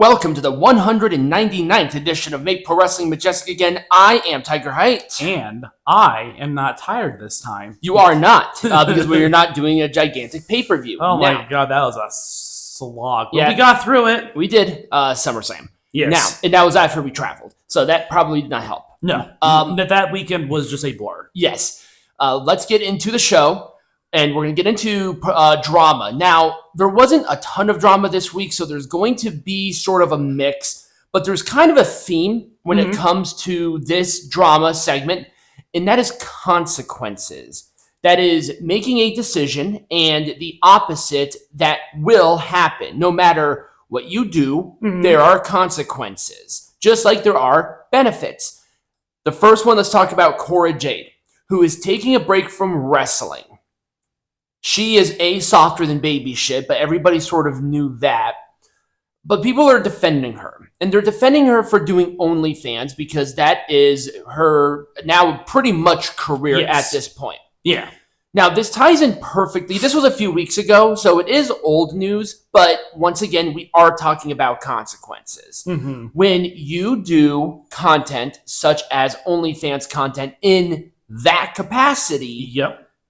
Welcome to the 199th edition of Make Pro Wrestling Majestic again. I am Tiger Height. And I am not tired this time. You are not, because we are not doing a gigantic pay-per-view. Oh my god, that was a slog. But Yeah, we got through it. We did SummerSlam. Yes. Now, and that was after we traveled, so that probably did not help. No. That weekend was just a blur. Yes. Let's get into the show. And we're going to get into drama. Now, there wasn't a ton of drama this week, so there's going to be sort of a mix. But there's kind of a theme when it comes to this drama segment, and that is consequences. That is making a decision and the opposite that will happen. No matter what you do, there are consequences, just like there are benefits. The first one, let's talk about Cora Jade, who is taking a break from wrestling. She is softer than baby shit, but everybody sort of knew that. But people are defending her. And they're defending her for doing OnlyFans because that is her now pretty much career at this point. Yeah. Now, this ties in perfectly. This was a few weeks ago, so it is old news. But once again, we are talking about consequences. When you do content such as OnlyFans content in that capacity,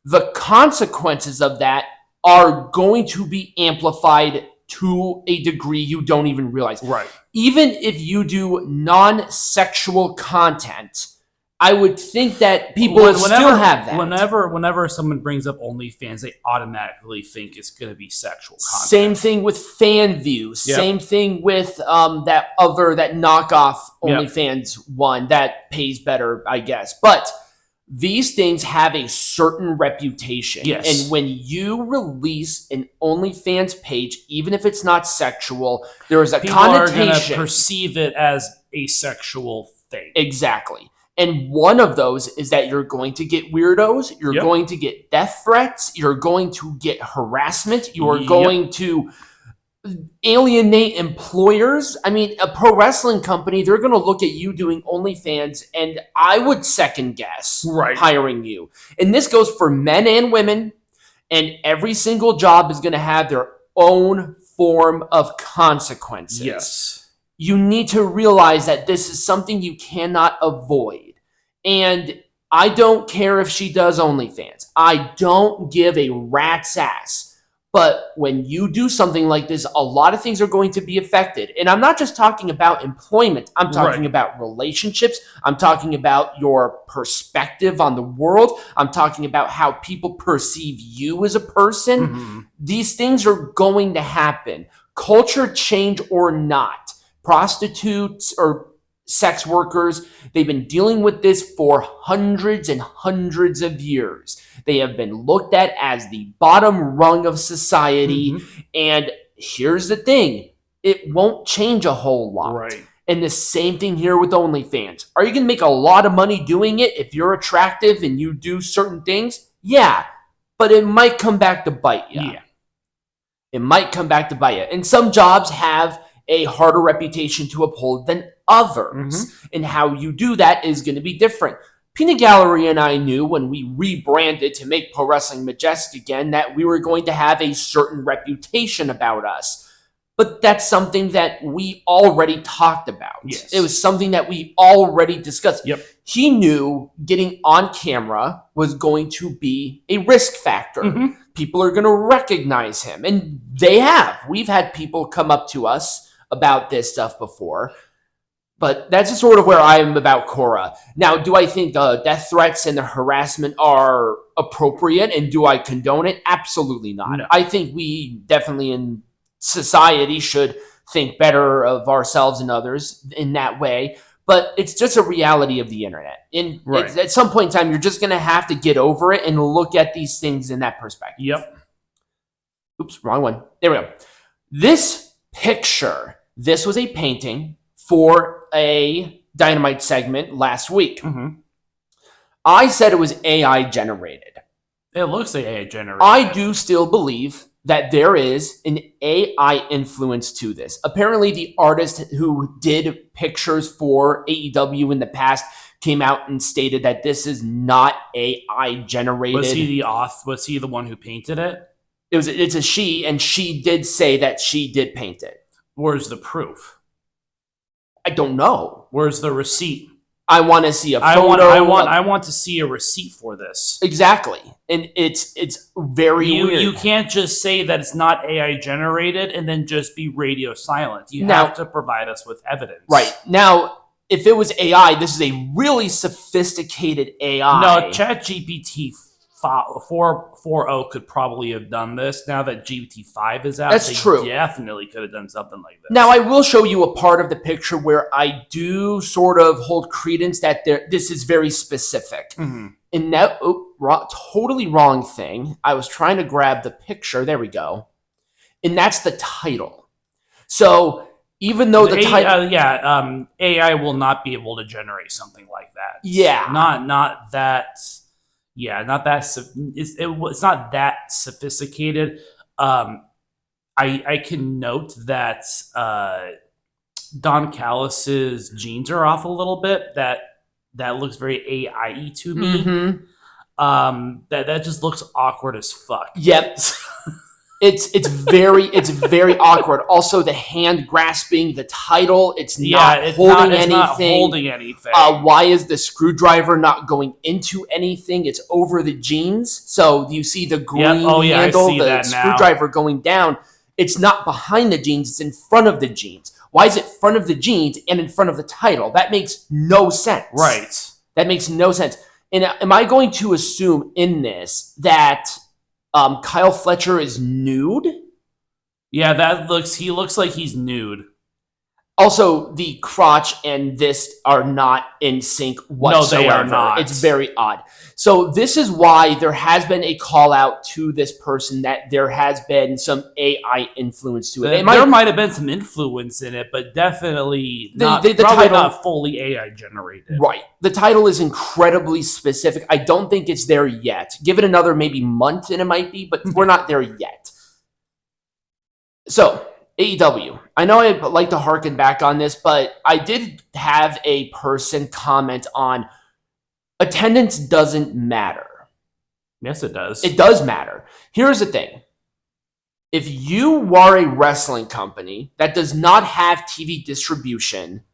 the consequences of that are going to be amplified to a degree you don't even realize. Right. Even if you do non-sexual content, I would think that people will still have that. Whenever someone brings up OnlyFans, they automatically think it's going to be sexual content. Same thing with fan views. Same thing with that knockoff OnlyFans one that pays better, I guess. But these things have a certain reputation. Yes. And when you release an OnlyFans page, even if it's not sexual, there is a people connotation. People are going to perceive it as a sexual thing. Exactly. And one of those is that you're going to get weirdos, you're going to get death threats, you're going to get harassment, you are going to alienate employers. I mean, a pro wrestling company, they're going to look at you doing OnlyFans, and I would second guess hiring you. And this goes for men and women, and every single job is going to have their own form of consequences. Yes. You need to realize that this is something you cannot avoid. And I don't care if she does OnlyFans. I don't give a rat's ass. But when you do something like this, a lot of things are going to be affected. And I'm not just talking about employment. I'm talking about relationships. I'm talking about your perspective on the world. I'm talking about how people perceive you as a person. These things are going to happen. Culture change or not. Prostitutes or sex workers, they've been dealing with this for hundreds and hundreds of years. They have been looked at as the bottom rung of society. And here's the thing, it won't change a whole lot. And the same thing here with OnlyFans. Are you going to make a lot of money doing it if you're attractive and you do certain things? Yeah, but it might come back to bite you. It might come back to bite you. And some jobs have a harder reputation to uphold than others. And how you do that is going to be different. Peanut Gallery and I knew when we rebranded to Make Pro Wrestling Majestic again that we were going to have a certain reputation about us. But that's something that we already talked about. It was something that we already discussed. He knew getting on camera was going to be a risk factor. People are going to recognize him. And they have. We've had people come up to us about this stuff before. But that's just sort of where I am about Cora. Now, do I think the death threats and the harassment are appropriate, and do I condone it? Absolutely not. No. I think we definitely in society should think better of ourselves and others in that way. But it's just a reality of the internet. And at some point in time, you're just going to have to get over it and look at these things in that perspective. Oops, wrong one. There we go. This picture, this was a painting for a Dynamite segment last week. I said it was AI generated. It looks like AI generated. I do still believe that there is an AI influence to this. Apparently, the artist who did pictures for AEW in the past came out and stated that this is not AI generated. Was he the one who painted it? It's a she, and she did say that she did paint it. Where's the proof? don't know. Where's the receipt? I want to see a photo. I want to see a receipt for this. Exactly. And it's very weird. You can't just say that it's not AI generated and then just be radio silent. You have to provide us with evidence. Right. Now, if it was AI, this is a really sophisticated AI. No, ChatGPT 4.0 could probably have done this. Now that GPT-5 is out, That's true. Definitely could have done something like this. Now, I will show you a part of the picture where I do sort of hold credence that this is very specific. Mm-hmm. And that totally wrong thing. I was trying to grab the picture. There we go. And that's the title. So even though the title, AI will not be able to generate something like that. Yeah, not that. Yeah, not that. It's not that sophisticated. I can note that Don Callis's jeans are off a little bit. That looks very AI-y to me. Mm-hmm. That just looks awkward as fuck. Yep. It's very awkward. Also, the hand grasping the title. It's not holding anything. Why is the screwdriver not going into anything? It's over the jeans. So you see the green handle, the screwdriver going down. It's not behind the jeans. It's in front of the jeans. Why is it front of the jeans and in front of the title? That makes no sense. Right. That makes no sense. And am I going to assume in this that Kyle Fletcher is nude? Yeah, he looks like he's nude. Also, the crotch and this are not in sync whatsoever. No, they are not. It's very odd. So this is why there has been a call out to this person that there has been some AI influence to it. There might have been some influence in it, but definitely probably not fully AI generated. Right. The title is incredibly specific. I don't think it's there yet. Give it another maybe month and it might be, but we're not there yet. So, AEW. I know I like to harken back on this, but I did have a person comment on attendance doesn't matter. Yes, it does. It does matter. Here's the thing. If you are a wrestling company that does not have TV distribution,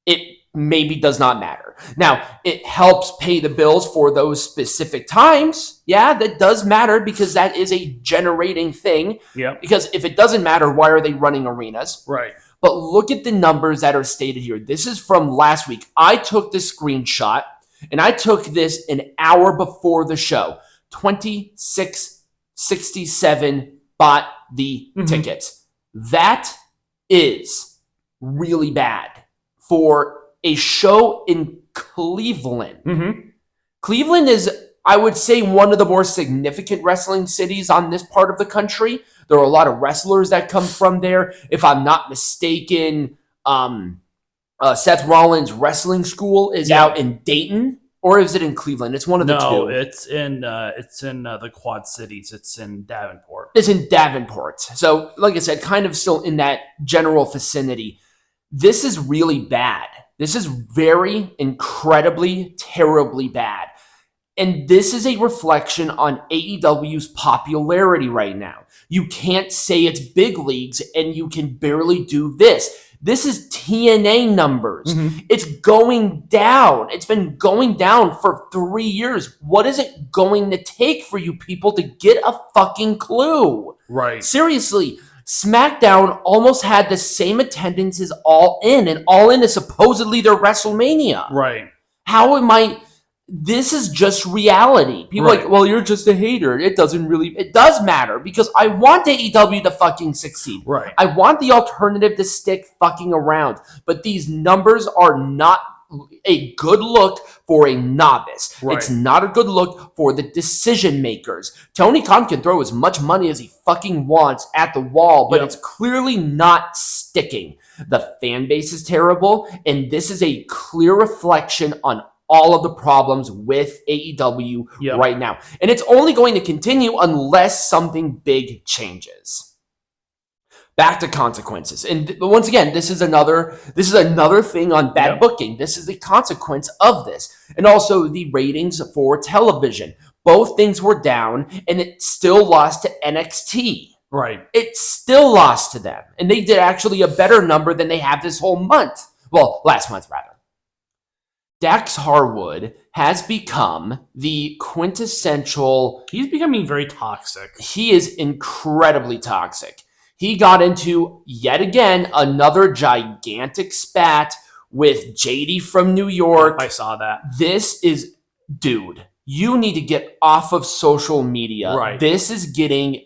it maybe does not matter. Now, it helps pay the bills for those specific times. Yeah, that does matter because that is a generating thing. Yeah. Because if it doesn't matter, why are they running arenas? Right. But look at the numbers that are stated here. This is from last week. I took this screenshot, and I took this an hour before the show. 2667 bought the tickets. That is really bad for a show in Cleveland. Mm-hmm. Cleveland is, I would say, one of the more significant wrestling cities on this part of the country. There are a lot of wrestlers that come from there. If I'm not mistaken, Seth Rollins' wrestling school is out in Dayton, or is it in Cleveland? It's one of the two. No, it's in the Quad Cities. It's in Davenport. It's in Davenport. So, like I said, kind of still in that general vicinity. This is really bad. This is very, incredibly, terribly bad. And this is a reflection on AEW's popularity right now. You can't say it's big leagues and you can barely do this. This is TNA numbers. Mm-hmm. It's going down. It's been going down for 3 years. What is it going to take for you people to get a fucking clue? Right. Seriously. SmackDown almost had the same attendance as All In, and All In is supposedly their WrestleMania. Right. How am I... This is just reality. People are like, well, you're just a hater. It does matter, because I want AEW to fucking succeed. Right. I want the alternative to stick fucking around, but these numbers are not a good look for a novice. Right. It's not a good look for the decision makers. Tony Khan can throw as much money as he fucking wants at the wall, but it's clearly not sticking. The fan base is terrible, and this is a clear reflection on all of the problems with AEW right now. And it's only going to continue unless something big changes. Back to consequences. And once again, this is another thing on bad booking. This is the consequence of this. And also the ratings for television. Both things were down, and it still lost to NXT. Right. It still lost to them. And they did actually a better number than they have this whole month. Well, last month, rather. Dax Harwood has become the quintessential. He's becoming very toxic. He is incredibly toxic. He got into, yet again, another gigantic spat with JD from New York. I saw that. Dude, you need to get off of social media. Right. This is getting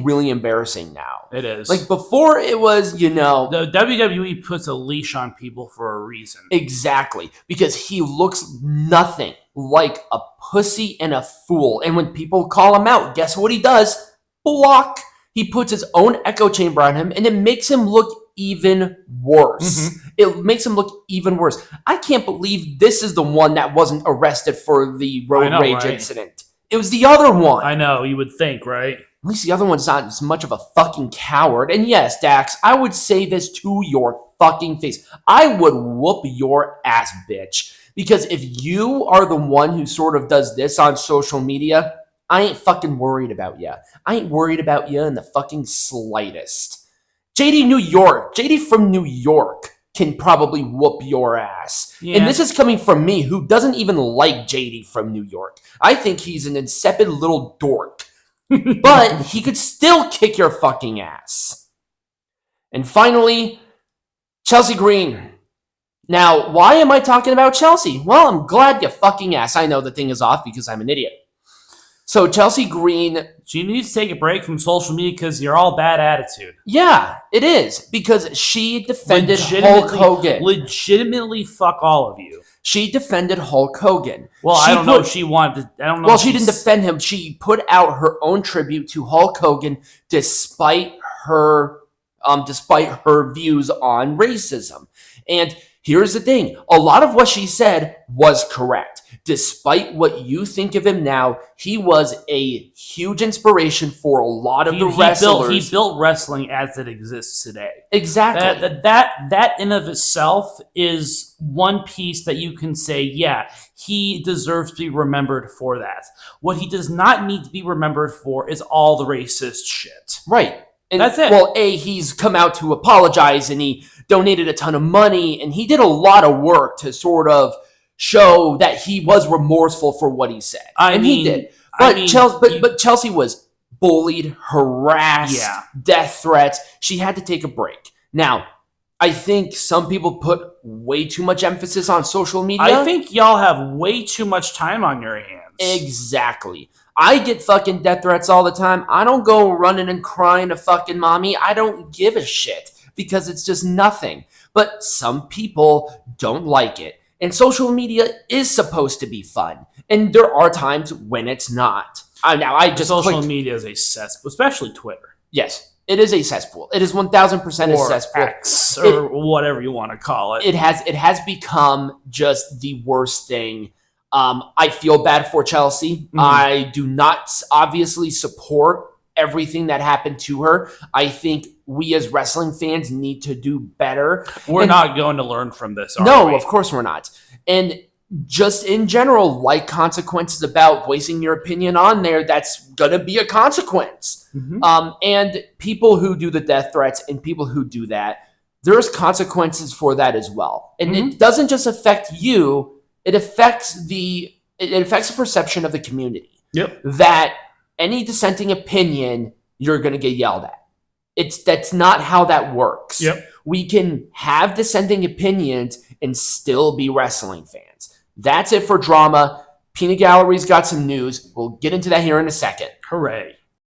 really embarrassing now. It is. Like before it was, the WWE puts a leash on people for a reason. Exactly. Because he looks nothing like a pussy and a fool. And when people call him out, guess what he does? Block. He puts his own echo chamber on him, and it makes him look even worse. Mm-hmm. It makes him look even worse. I can't believe this is the one that wasn't arrested for the road rage incident. It was the other one. I know, you would think, right? At least the other one's not as much of a fucking coward. And yes, Dax, I would say this to your fucking face. I would whoop your ass, bitch. Because if you are the one who sort of does this on social media, I ain't fucking worried about you. I ain't worried about you in the fucking slightest. JD from New York can probably whoop your ass. Yeah. And this is coming from me, who doesn't even like JD from New York. I think he's an insipid little dork. But he could still kick your fucking ass. And finally, Chelsea Green. Now, why am I talking about Chelsea? Well, I'm glad you fucking asked. I know the thing is off because I'm an idiot. So Chelsea Green, she needs to take a break from social media because you're all bad attitude. Yeah, it is. Because she defended Hulk Hogan. Legitimately fuck all of you. She defended Hulk Hogan. Well, I don't know if she wanted to. I don't know. Well, she didn't defend him. She put out her own tribute to Hulk Hogan despite her views on racism. And here's the thing. A lot of what she said was correct. Despite what you think of him now, he was a huge inspiration for a lot of the wrestlers. He built wrestling as it exists today. Exactly. That in of itself is one piece that you can say, yeah, he deserves to be remembered for that. What he does not need to be remembered for is all the racist shit. Right. And that's it. Well, he's come out to apologize, and he donated a ton of money, and he did a lot of work to sort of show that he was remorseful for what he said. He did. But Chelsea was bullied, harassed, death threats. She had to take a break. Now, I think some people put way too much emphasis on social media. I think y'all have way too much time on your hands. Exactly. I get fucking death threats all the time. I don't go running and crying to fucking mommy. I don't give a shit because it's just nothing. But some people don't like it. And social media is supposed to be fun. And there are times when it's not. Social media is a cesspool, especially Twitter. Yes, it is a cesspool. It is 1,000% a cesspool. X, or whatever you want to call it. It has become just the worst thing. I feel bad for Chelsea. Mm-hmm. I do not obviously support everything that happened to her. I think we as wrestling fans need to do better. We're not going to learn from this, are we? No, of course we're not. And just in general, like consequences about voicing your opinion on there, that's going to be a consequence. Mm-hmm. And people who do the death threats and people who do that, there's consequences for that as well. And it doesn't just affect you, it affects the perception of the community. Yep. That any dissenting opinion, you're going to get yelled at. That's not how that works. Yep. We can have dissenting opinions and still be wrestling fans. That's it for drama. Peanut Gallery's got some news. We'll get into that here in a second. Hooray.